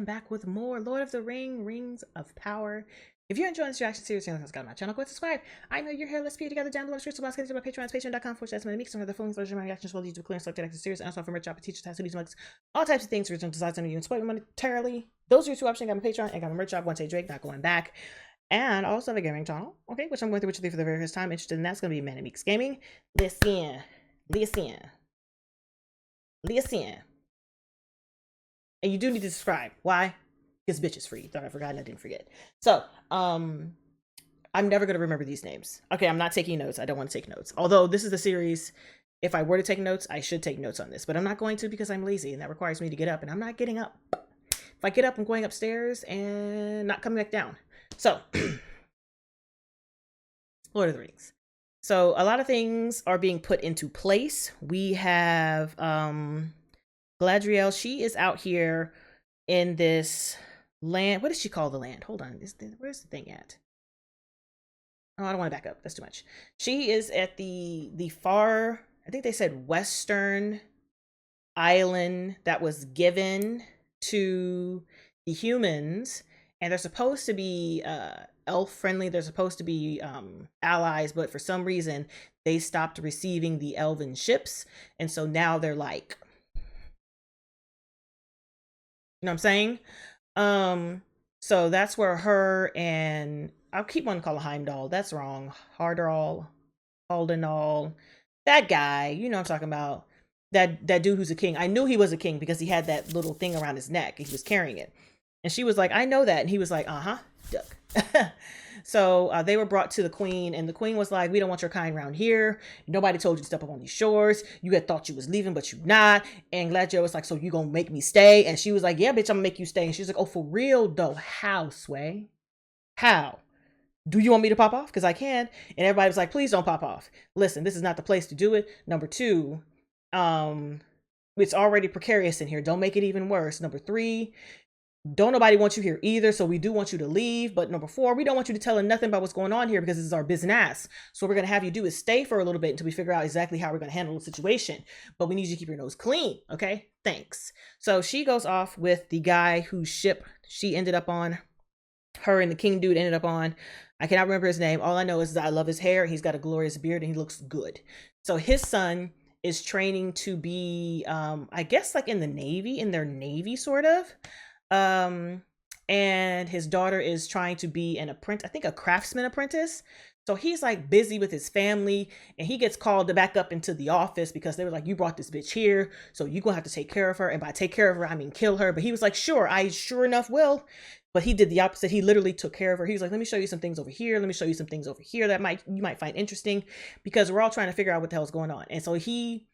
am back with more Lord of the Rings of Power. If you're enjoying this reaction series, you're subscribe to my channel, go subscribe. I know you're here. Let's be together down below. Share some to my Patreon, patreon.com/ManicMeeks. Some of the feelings, version of my reactions will lead to clear and selected access series. And also for merch, shop, teachers, tattoos, mugs, all types of things. Original designs and you can support me monetarily. Those are your two options. I got my Patreon and got my merch shop. One Day Drake, not going back. And I also have a gaming channel, okay, which I'm going through which for the very first time. Interested in that's going to be ManicMeeks Gaming. Listen. And you do need to subscribe. Why? Because bitch is free. Thought I forgot and I didn't forget. So, I'm never going to remember these names. Okay, I'm not taking notes. I don't want to take notes. Although this is the series, if I were to take notes, I should take notes on this. But I'm not going to because I'm lazy and that requires me to get up. And I'm not getting up. If I get up, I'm going upstairs and not coming back down. So, Lord of the Rings. So, a lot of things are being put into place. We have Galadriel. She is out here in this land. What does she call the land? Hold on. Where's the thing at? Oh, I don't want to back up. That's too much. She is at the far, I think they said western island that was given to the humans. And they're supposed to be elf friendly. They're supposed to be allies. But for some reason, they stopped receiving the elven ships. And so now they're like, you know what I'm saying? So that's where her and I'll keep on calling Heimdall. That's wrong. Harderall, Haldenall, that guy. You know what I'm talking about. That dude who's a king. I knew he was a king because he had that little thing around his neck and he was carrying it. And she was like, I know that. And he was like, duck. So they were brought to the queen, and the queen was like, we don't want your kind around here. Nobody told you to step up on these shores. You had thought you was leaving, but you not. And Galadriel was like, so you gonna make me stay? And she was like, yeah, bitch, I'm gonna make you stay. And she's like, oh, for real though? How, Sway? How? Do you want me to pop off? Because I can. And everybody was like, please don't pop off. Listen, this is not the place to do it. Number two, it's already precarious in here. Don't make it even worse. Number three, don't nobody want you here either, so we do want you to leave. But number four, we don't want you to tell her nothing about what's going on here because this is our business. So what we're going to have you do is stay for a little bit until we figure out exactly how we're going to handle the situation. But we need you to keep your nose clean, okay? Thanks. So she goes off with the guy whose ship she ended up on. Her and the king dude ended up on. I cannot remember his name. All I know is that I love his hair. He's got a glorious beard and he looks good. So his son is training to be, I guess like in the Navy, in their Navy sort of. And his daughter is trying to be an apprentice, I think a craftsman apprentice. So he's like busy with his family and he gets called to back up into the office because they were like, you brought this bitch here, so you're gonna have to take care of her. And by take care of her, I mean kill her. But he was like, sure, I sure enough will. But he did the opposite. He literally took care of her. He was like, let me show you some things over here. Let me show you some things over here that you might find interesting, because we're all trying to figure out what the hell's going on. And so he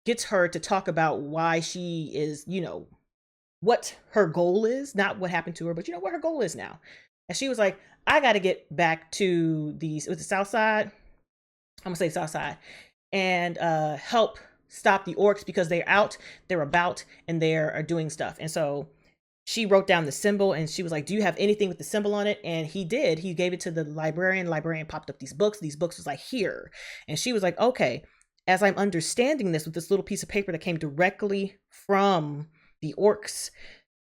gets her to talk about why she is, you know, what her goal is, not what happened to her, but you know what her goal is now. And she was like, I got to get back to the south side. I'm gonna say south side, and help stop the orcs because they're out, they're about, and they're doing stuff. And so she wrote down the symbol and she was like, do you have anything with the symbol on it? And he did. He gave it to the librarian. Librarian popped up these books. These books was like, here. And she was like, okay, as I'm understanding this with this little piece of paper that came directly from the orcs,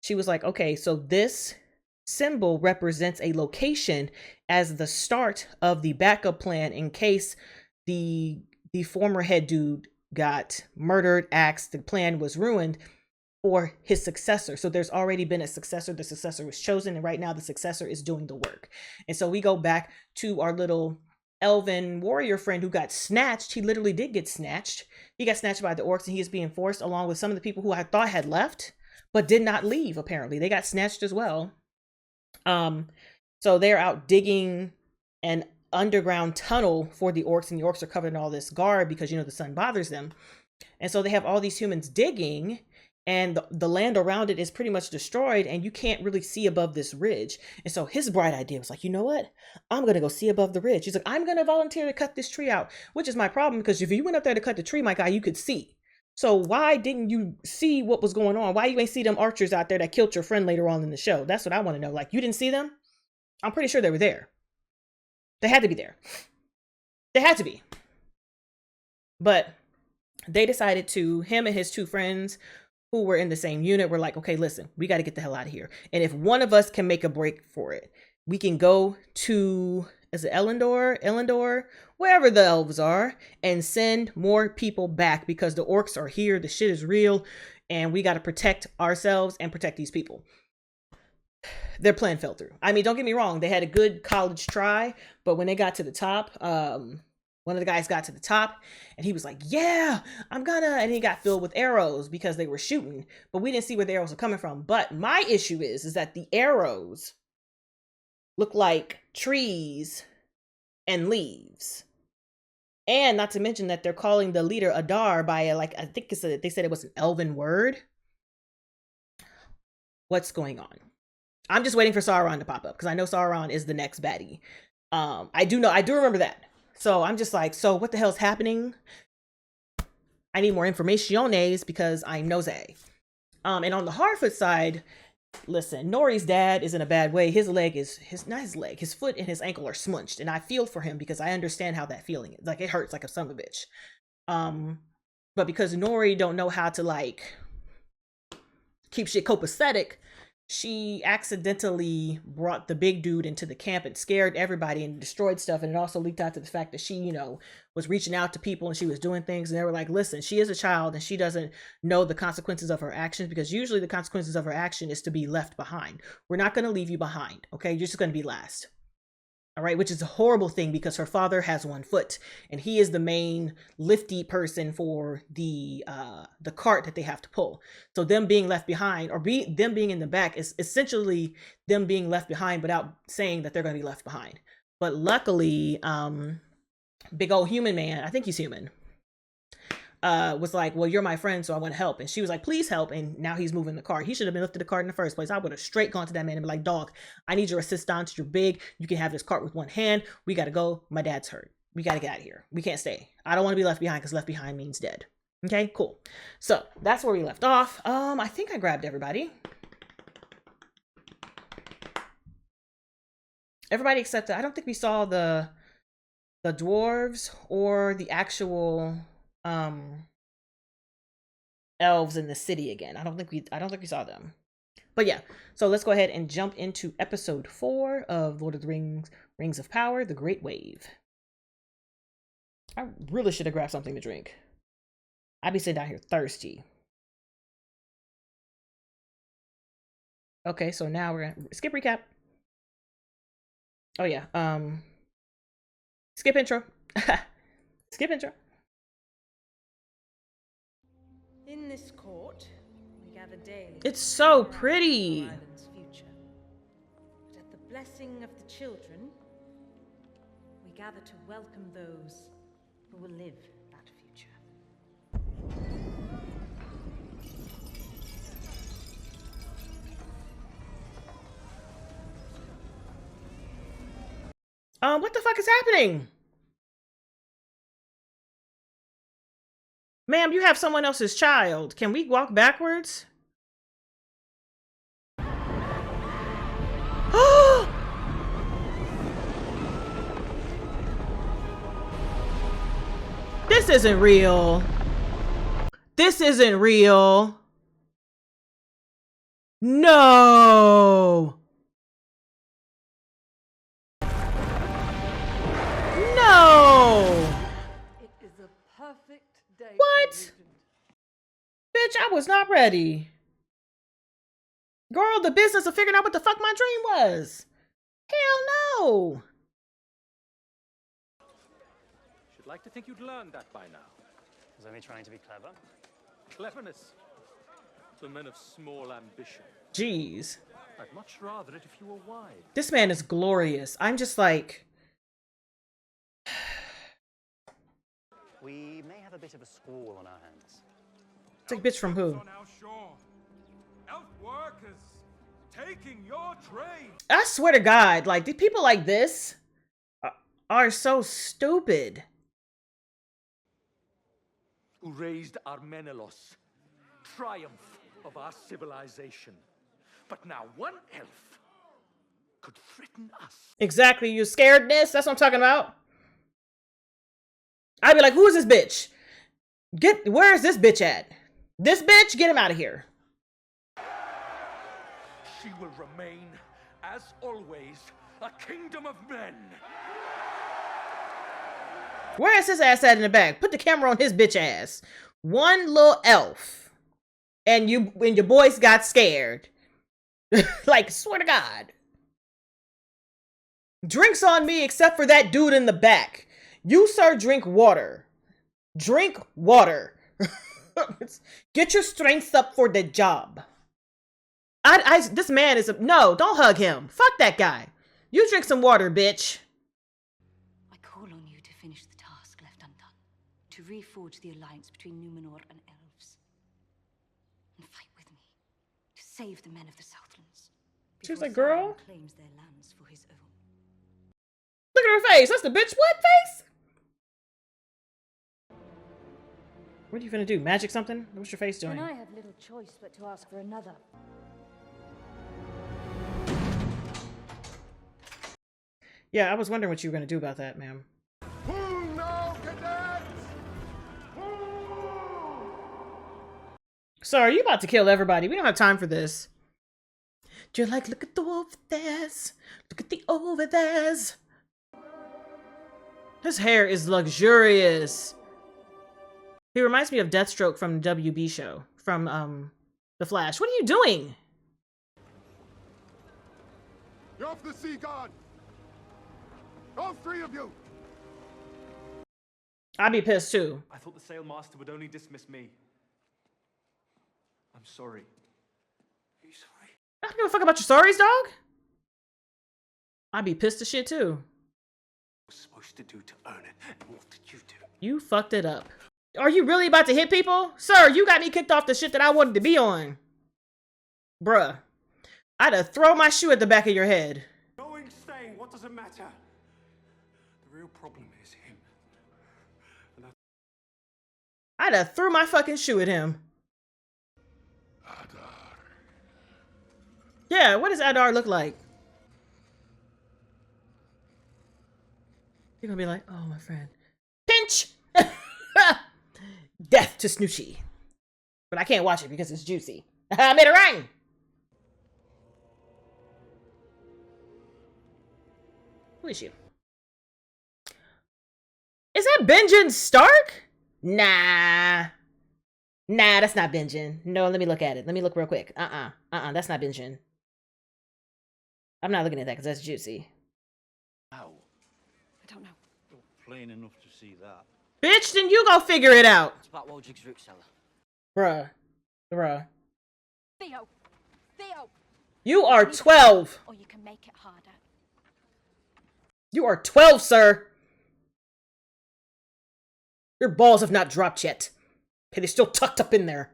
she was like, okay, so this symbol represents a location as the start of the backup plan in case the former head dude got murdered, axed, the plan was ruined, or his successor. So there's already been a successor. The successor was chosen, and right now the successor is doing the work. And so we go back to our little elven warrior friend who got snatched. He literally did get snatched. He got snatched by the orcs and he is being forced, along with some of the people who I thought had left but did not leave. Apparently they got snatched as well. So they're out digging an underground tunnel for the orcs, and the orcs are covered in all this garb because, you know, the sun bothers them. And so they have all these humans digging, and the land around it is pretty much destroyed, and you can't really see above this ridge. And so his bright idea was like, you know what? I'm going to go see above the ridge. He's like, I'm going to volunteer to cut this tree out, which is my problem, because if you went up there to cut the tree, my guy, you could see. So why didn't you see what was going on? Why you ain't see them archers out there that killed your friend later on in the show? That's what I want to know. Like, you didn't see them? I'm pretty sure they were there. They had to be there. They had to be. But they decided to, him and his two friends who were in the same unit were like, okay, listen, we got to get the hell out of here. And if one of us can make a break for it, we can go to, is it Elendor, wherever the elves are, and send more people back because the orcs are here. The shit is real. And we got to protect ourselves and protect these people. Their plan fell through. I mean, don't get me wrong. They had a good college try, but when they got to the top, one of the guys got to the top and he was like, yeah, and he got filled with arrows because they were shooting, but we didn't see where the arrows were coming from. But my issue is that the arrows look like trees and leaves. And not to mention that they're calling the leader Adar by I think they said it was an elven word. What's going on? I'm just waiting for Sauron to pop up because I know Sauron is the next baddie. I do remember that. So I'm just like, so what the hell's happening? I need more information because I'm nosy. And on the Harfoot side, listen, Nori's dad is in a bad way. His foot and his ankle are smunched. And I feel for him because I understand how that feeling is. Like, it hurts like a son of a bitch. But because Nori don't know how to keep shit copacetic, she accidentally brought the big dude into the camp and scared everybody and destroyed stuff. And it also leaked out to the fact that she, was reaching out to people and she was doing things. And they were like, listen, she is a child and she doesn't know the consequences of her actions, because usually the consequences of her action is to be left behind. We're not going to leave you behind. Okay. You're just going to be last. All right. Which is a horrible thing because her father has one foot and he is the main lifty person for the cart that they have to pull. So them being left behind them being in the back is essentially them being left behind without saying that they're going to be left behind. But luckily, big old human man, I think he's human, was like, well, you're my friend, so I want to help. And she was like, please help. And now he's moving the cart. He should have been lifted the cart in the first place. I would have straight gone to that man and be like, dog, I need your assistance. You're big. You can have this cart with one hand. We got to go. My dad's hurt. We got to get out of here. We can't stay. I don't want to be left behind because left behind means dead. Okay, cool. So that's where we left off. I think I grabbed everybody. Everybody except I don't think we saw the dwarves or the actual elves in the city again. I don't think we saw them. But yeah, so let's go ahead and jump into episode 4 of Lord of the Rings of Power, The Great Wave. I really should have grabbed something to drink. I'd be sitting down here thirsty. Okay, so now we're gonna skip recap. Oh yeah, skip intro. Skip intro. In this court, we gather daily. It's so pretty. Future. But at the blessing of the children, we gather to welcome those who will live that future. What the fuck is happening? Ma'am, you have someone else's child. Can we walk backwards? This isn't real. This isn't real. No. No. It is a perfect day. What? Bitch, I was not ready. Girl, the business of figuring out what the fuck my dream was. Hell no. Should like to think you'd learned that by now. I was only trying to be clever. Cleverness to men of small ambition. Jeez. I'd much rather it if you were wise. This man is glorious. I'm just like... We may have a bit of a squall on our hands. It's like, bitch from who? On our shore. Elf workers taking your trade. I swear to God, like, the people like this are so stupid. Who raised Armenelos, triumph of our civilization. But now one elf could threaten us. Exactly, you scaredness. That's what I'm talking about. I'd be like, who is this bitch? Where is this bitch at? This bitch, get him out of here. She will remain, as always, a kingdom of men. Where is his ass at in the back? Put the camera on his bitch ass. One little elf. And your boys got scared. Like, swear to God. Drinks on me except for that dude in the back. You, sir, drink water. Drink water. Get your strength up for the job. This man is no, don't hug him. Fuck that guy. You drink some water, bitch. I call on you to finish the task left undone, to reforge the alliance between Numenor and elves, and fight with me to save the men of the Southlands. She was before like, girl, Sauron claims their lands for his own. look at her face. That's the bitch what face? What are you gonna do? Magic something? What's your face doing? And I have little choice but to ask for another. Yeah, I was wondering what you were gonna do about that, ma'am. Who now, cadets? Sir, you about to kill everybody. We don't have time for this. You're like, look at the over there's. Look at the over there's. His hair is luxurious. He reminds me of Deathstroke from the WB show. From, The Flash. What are you doing? You're off the sea guard. All three of you. I'd be pissed too. I thought the sailmaster would only dismiss me. I'm sorry. Are you sorry? I don't give a fuck about your sorries, dog. I'd be pissed as shit too. What was supposed to do to earn it, and what did you do? You fucked it up. Are you really about to hit people? Sir, you got me kicked off the shit that I wanted to be on. Bruh. I'd have thrown my shoe at the back of your head. Going, staying, what does it matter? The real problem is him. And that's I'd have threw my fucking shoe at him. Adar. Yeah, what does Adar look like? You're gonna be like, oh, my friend. Pinch! Death to Snoochie. But I can't watch it because it's juicy. I made it rain! Who is you? Is that Benjen Stark? Nah. Nah, that's not Benjen. No, let me look at it. Let me look real quick. That's not Benjen. I'm not looking at that because that's juicy. How? I don't know. Not plain enough to see that. Bitch, then you go figure it out. It's about Waldrig's root cellar. Bruh. Theo! Theo! You are 12. Or you can make it harder. You are 12, sir. Your balls have not dropped yet. Okay, they're still tucked up in there.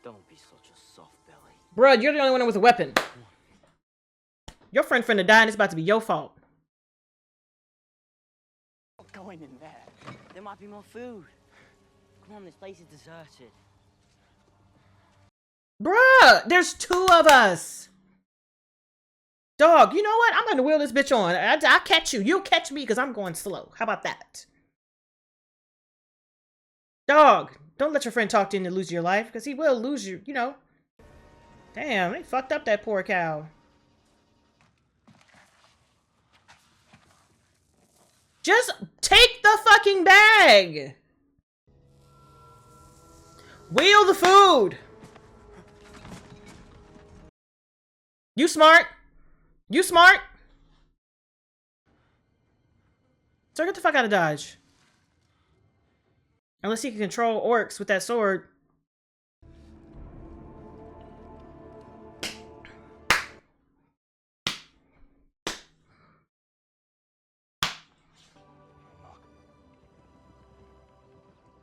Don't be such a soft belly. Bruh, you're the only one with a weapon. Your friend finna die and it's about to be your fault. Not going in there. There might be more food. Come on, this place is deserted. Bruh, there's 2 of us. Dog, you know what? I'm gonna wheel this bitch on. I'll catch you. You'll catch me because I'm going slow. How about that? Dog, don't let your friend talk to you into losing your life because he will lose you, you know. Damn, they fucked up that poor cow. Just take the fucking bag. Wheel the food. You smart. You smart. So get the fuck out of Dodge. Unless he can control orcs with that sword.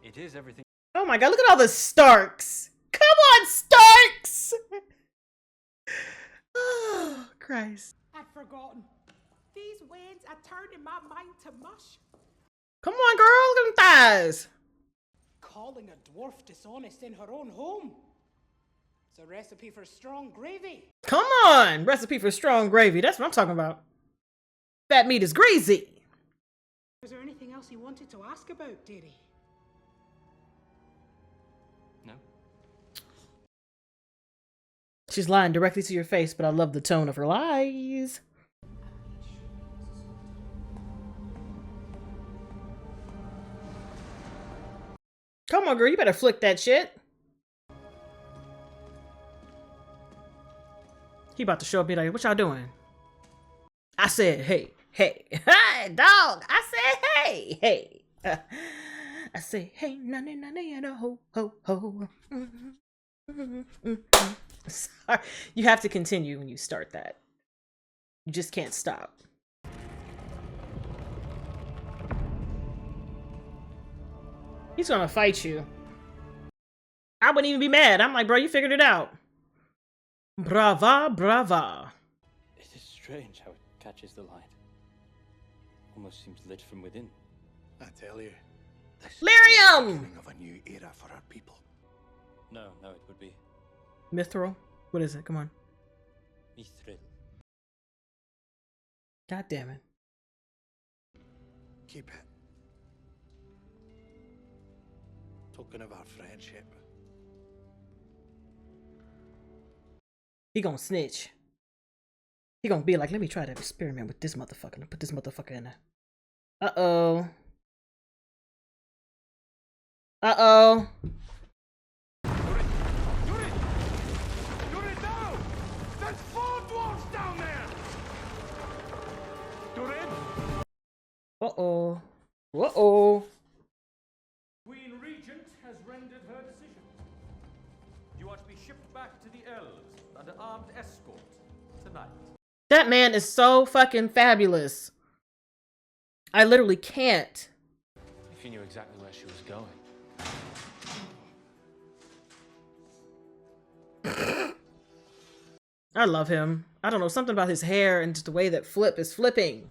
It is everything. Oh my god, look at all the Starks. Come on, Starks! Oh, Christ. I'd forgotten. These winds are turning my mind to mush. Come on, girl, look at them thighs. Calling a dwarf dishonest in her own home. It's a recipe for strong gravy. Come on, recipe for strong gravy. That's what I'm talking about. That meat is greasy. Was there anything else you wanted to ask about, dearie? She's lying directly to your face, but I love the tone of her lies. Come on, girl, you better flick that shit. He about to show up, be like, what y'all doing? I said, hey, hey, hey, dog. I said, hey, hey. I say, hey, nanny, nanny, and a ho, ho, ho. Sorry. You have to continue when you start that. You just can't stop. He's gonna fight you. I wouldn't even be mad. I'm like, bro, you figured it out. Brava, brava. It is strange how it catches the light. Almost seems lit from within. I tell you. Lyrium! Of a new era for our people. No, it would be Mithril? What is it? Come on. mithril. God damn it. Keep it. Token of our friendship. He gonna snitch. He gonna be like, let me try to experiment with this motherfucker and put this motherfucker in there. Uh-oh. Uh-oh. Durin, no! There's 4 dwarves down there! Durin! Uh-oh. Uh-oh. Queen Regent has rendered her decision. You are to be shipped back to the elves under armed escort tonight. That man is so fucking fabulous. I literally can't. If you knew exactly where she was going. I love him. I don't know, something about his hair and just the way that Flip is flipping.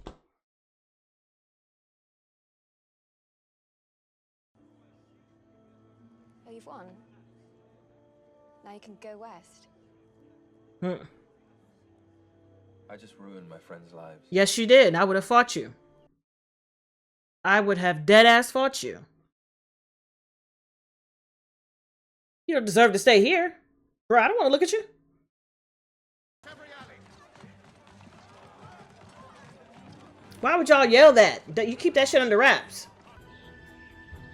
Oh, you've won? Now you can go west. I just ruined my friends' lives. Yes, you did. I would have fought you. I would have dead ass fought you. You don't deserve to stay here. Bro, I don't want to look at you. Why would y'all yell that? You keep that shit under wraps.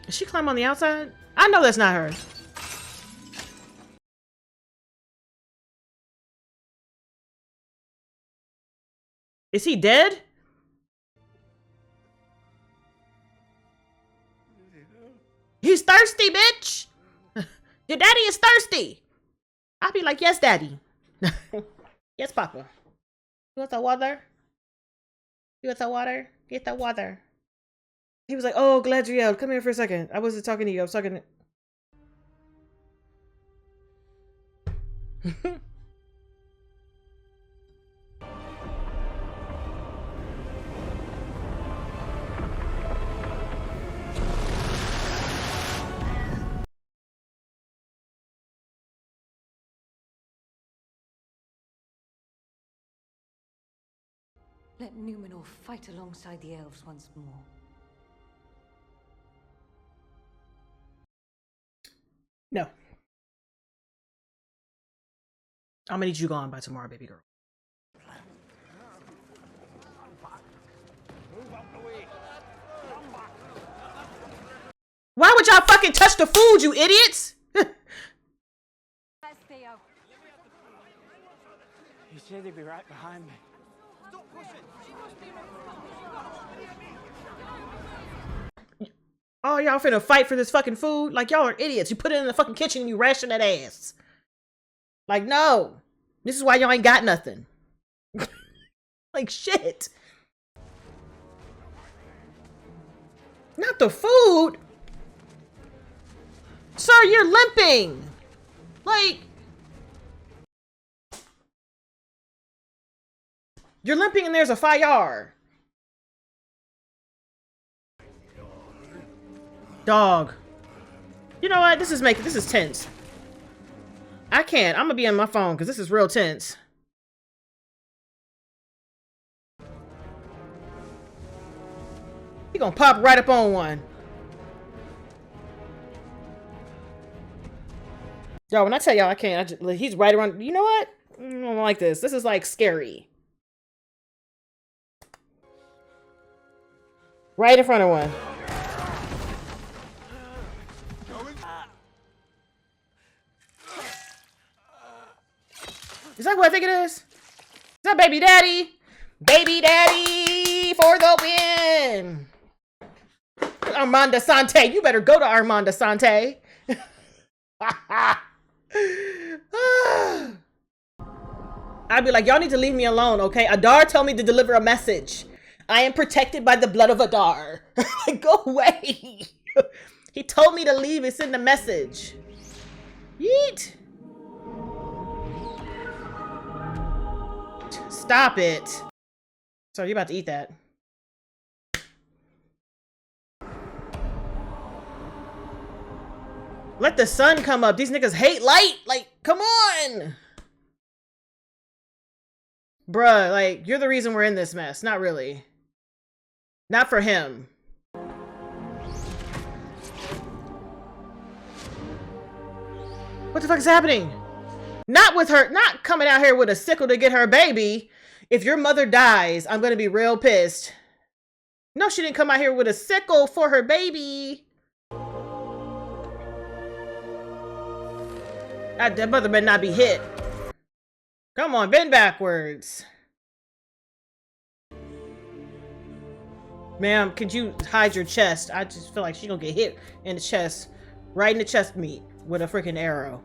Did she climb on the outside? I know that's not her. Is he dead? He's thirsty, bitch. Your daddy is thirsty. I'll be like, yes, daddy. Yes, papa. You want the water? You want the water? Get the water. He was like, oh, Galadriel, come here for a second. I wasn't talking to you. I was talking to... Let Numenor fight alongside the elves once more. No. I'm gonna need you gone by tomorrow, baby girl. Why would y'all fucking touch the food, you idiots? You said they'd be right behind me. Stop pushing! She must be Oh, y'all finna fight for this fucking food? Like, y'all are idiots. You put it in the fucking kitchen and you ration that ass. Like, no. This is why y'all ain't got nothing. Like, shit. Not the food. Sir, you're limping. Like, you're limping and there's a fire. Dog. You know what? This is tense. I can't. I'm gonna be on my phone because this is real tense. He gonna pop right up on one. Yo, when I tell y'all I can't, he's right around. You know what? I don't like this. This is like scary. Right in front of one. Is that what I think it is? Is that baby daddy? Baby daddy for the win. Armand Sante. You better go to Armand Sante. I'd be like, y'all need to leave me alone, okay? Adar told me to deliver a message. I am protected by the blood of Adar. Go away. He told me to leave. It's in the message. Yeet. Stop it. So you about to eat that. Let the sun come up. These niggas hate light. Like, come on. Bruh, like, you're the reason we're in this mess. Not really. Not for him. What the fuck is happening? Not with her, not coming out here with a sickle to get her baby. If your mother dies, I'm gonna be real pissed. No, she didn't come out here with a sickle for her baby. That mother better not be hit. Come on, bend backwards. Ma'am, could you hide your chest? I just feel like she's gonna get hit in the chest. Right in the chest meat with a freaking arrow.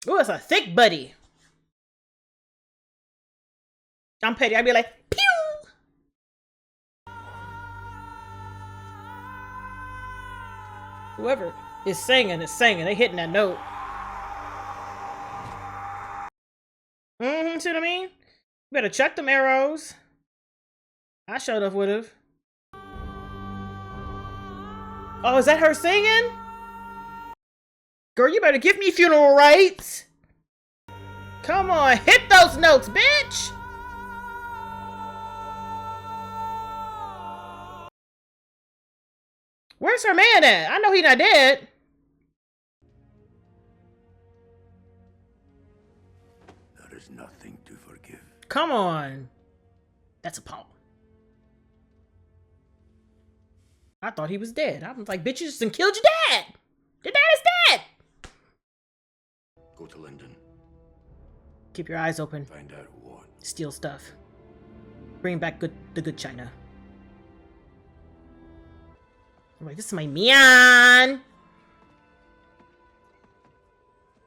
Ooh, it's a thick buddy. I'm petty. I'd be like, pew! Whoever is singing is singing. They hitting that note. See what I mean? You better check them arrows. I showed up with her. Oh, is that her singing? Girl, you better give me funeral rites. Come on, hit those notes, bitch. Where's her man at? I know he not dead. There is nothing to forgive. Come on. That's a poem. I thought he was dead. I was like, bitch, you just killed your dad. Your dad is dead. Go to London. Keep your eyes open. Find out what. Steal stuff. Bring back the good china. I'm like, this is my man.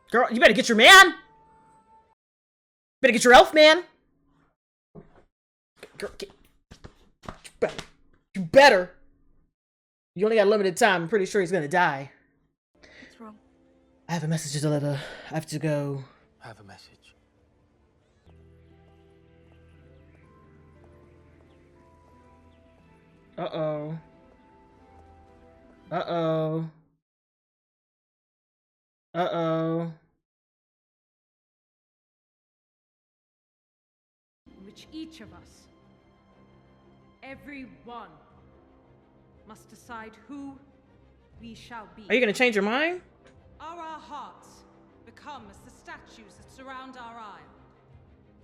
Girl, you better get your man. Better get your elf man. Girl, you better. You only got limited time. I'm pretty sure he's gonna die. What's wrong? I have a message to deliver. I have to go. I have a message. Uh-oh. Uh-oh. Uh-oh. Which each of us, every one, must decide who we shall be. Are you gonna change your mind? Are our hearts become as the statues that surround our isle?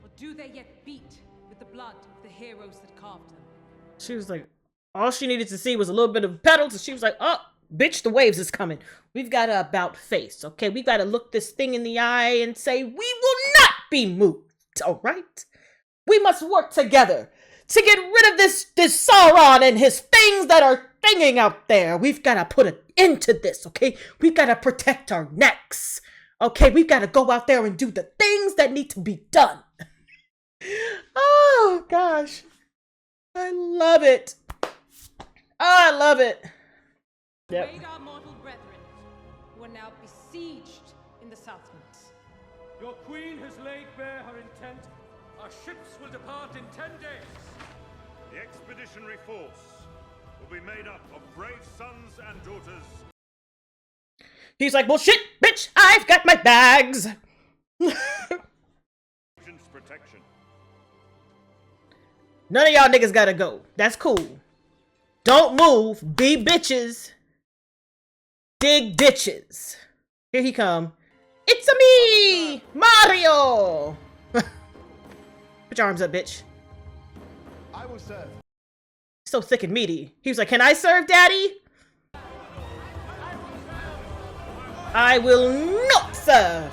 Or do they yet beat with the blood of the heroes that carved them? She was like, all she needed to see was a little bit of petals, and she was like, oh, bitch, the waves is coming. We've got to about face, okay? We've got to look this thing in the eye and say, we will not be moved, all right? We must work together to get rid of this Sauron and his things that are thinging out there. We've got to put an end to this, okay? We've got to protect our necks, okay? We've got to go out there and do the things that need to be done. Oh, gosh. I love it. Oh, I love it. Yep. Aid our mortal brethren, who are now besieged in the Southlands. Your queen has laid bare her intent. Our ships will depart in 10 days. The expeditionary force will be made up of brave sons and daughters. He's like, well, shit, bitch, I've got my bags. Protection. None of y'all niggas gotta go. That's cool. Don't move. Be bitches. Dig ditches. Here he come. It's a me, Mario. Put your arms up, bitch. I will serve. So thick and meaty. He was like, "Can I serve, Daddy?" I will not serve.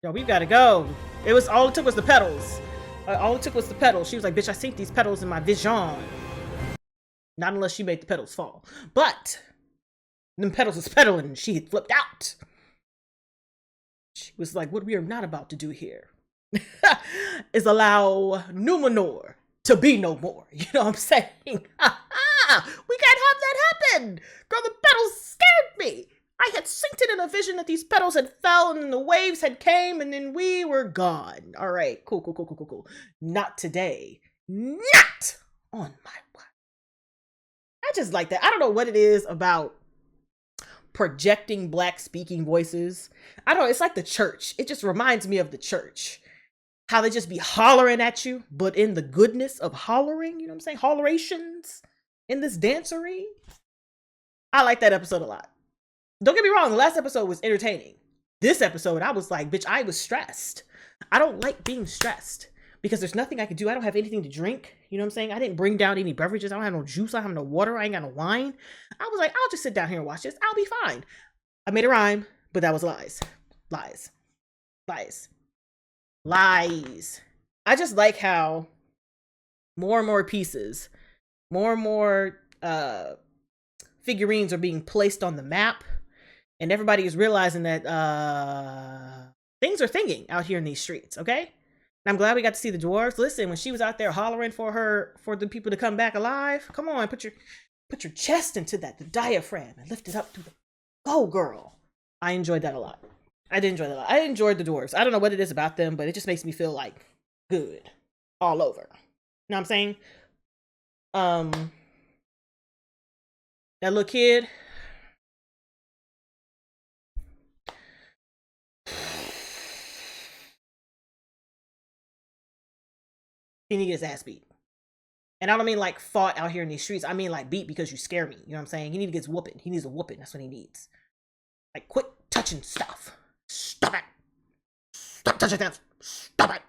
Yo, we've got to go. It was all it took was the petals. All it took was the petals. She was like, "Bitch, I sink these petals in my vision." Not unless she made the petals fall. But them petals was pedaling and she had flipped out. She was like, "What we are not about to do here is allow Numenor to be no more." You know what I'm saying? We can't have that happen. Girl, the petals scared me. I had synced it in a vision that these petals had fell and then the waves had came and then we were gone. All right, cool. Not today. Not on my watch. I just like that. I don't know what it is about projecting black speaking voices. I don't know, it's like the church. It just reminds me of the church. How they just be hollering at you, but in the goodness of hollering, you know what I'm saying? Hollerations in this dancery. I like that episode a lot. Don't get me wrong, the last episode was entertaining. This episode, I was like, bitch, I was stressed. I don't like being stressed because there's nothing I can do. I don't have anything to drink. You know what I'm saying? I didn't bring down any beverages. I don't have no juice. I don't have no water. I ain't got no wine. I was like, I'll just sit down here and watch this. I'll be fine. I made a rhyme, but that was lies. Lies. Lies. Lies. I just like how more and more pieces, more and more figurines are being placed on the map, and everybody is realizing that things are thinking out here in these streets, okay? And I'm glad we got to see the dwarves. Listen, when she was out there hollering for the people to come back alive, come on, put your chest into that, the diaphragm, and lift it up to the go, girl. I enjoyed that a lot. I did enjoy that a lot. I enjoyed the dwarves. I don't know what it is about them, but it just makes me feel like good all over. You know what I'm saying? That little kid. He needed his ass beat. And I don't mean like fought out here in these streets. I mean like beat because you scare me. You know what I'm saying? He needs to get his whooping. He needs a whooping. That's what he needs. Like, quit touching stuff. Stop it. Stop touching stuff. Stop it.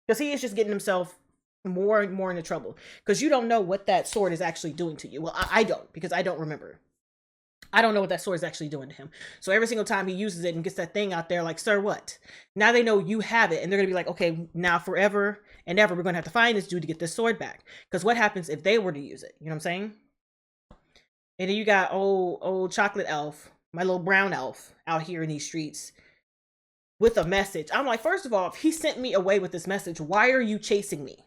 Because he is just getting himself more and more into trouble. Because you don't know what that sword is actually doing to you. Well, I don't, because I don't remember. I don't know what that sword is actually doing to him. So every single time he uses it and gets that thing out there, like, sir, what? Now they know you have it. And they're going to be like, okay, now forever and ever, we're going to have to find this dude to get this sword back. Because what happens if they were to use it? You know what I'm saying? And then you got old chocolate elf, my little brown elf out here in these streets with a message. I'm like, first of all, if he sent me away with this message, why are you chasing me?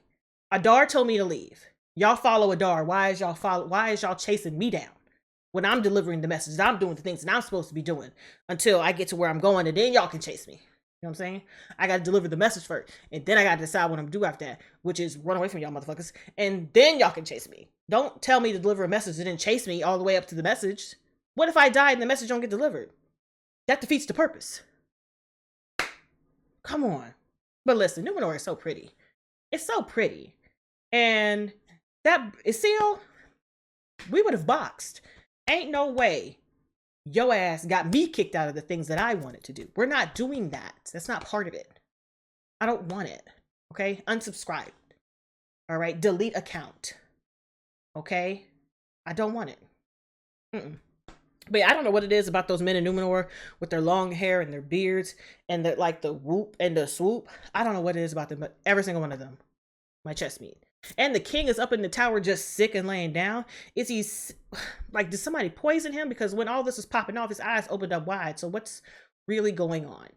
Adar told me to leave. Y'all follow Adar. Why is y'all chasing me down? When I'm delivering the message, I'm doing the things that I'm supposed to be doing until I get to where I'm going, and then y'all can chase me. You know what I'm saying? I got to deliver the message first, and then I got to decide what I'm going to do after that, which is run away from y'all motherfuckers, and then y'all can chase me. Don't tell me to deliver a message and then chase me all the way up to the message. What if I die and the message don't get delivered? That defeats the purpose. Come on. But listen, Numenor is so pretty. It's so pretty. And that Isil, we would have boxed. Ain't no way yo ass got me kicked out of the things that I wanted to do. We're not doing that. That's not part of it. I don't want it. Okay? Unsubscribe. All right? Delete account. Okay? I don't want it. But yeah, I don't know what it is about those men in Numenor with their long hair and their beards and the whoop and the swoop. I don't know what it is about them, but every single one of them, my chest meat. And the king is up in the tower just sick and laying down. Is he like, did somebody poison him? Because when all this was popping off, his eyes opened up wide. So what's really going on?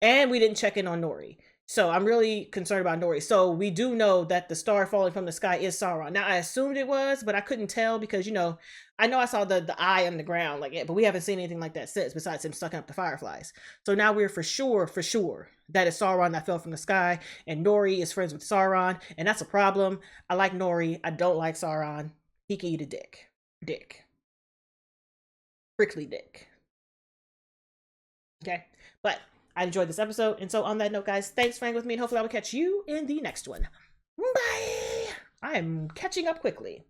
And we didn't check in on Nori. So I'm really concerned about Nori. So we do know that the star falling from the sky is Sauron. Now I assumed it was, but I couldn't tell because, you know I saw the eye on the ground, like, but we haven't seen anything like that since, besides him sucking up the fireflies. So now we're for sure that it's Sauron that fell from the sky, and Nori is friends with Sauron, and that's a problem. I like Nori. I don't like Sauron. He can eat a dick. Prickly dick. Okay, but I enjoyed this episode, and so on that note, guys, thanks for hanging with me, and hopefully I will catch you in the next one. Bye! I am catching up quickly.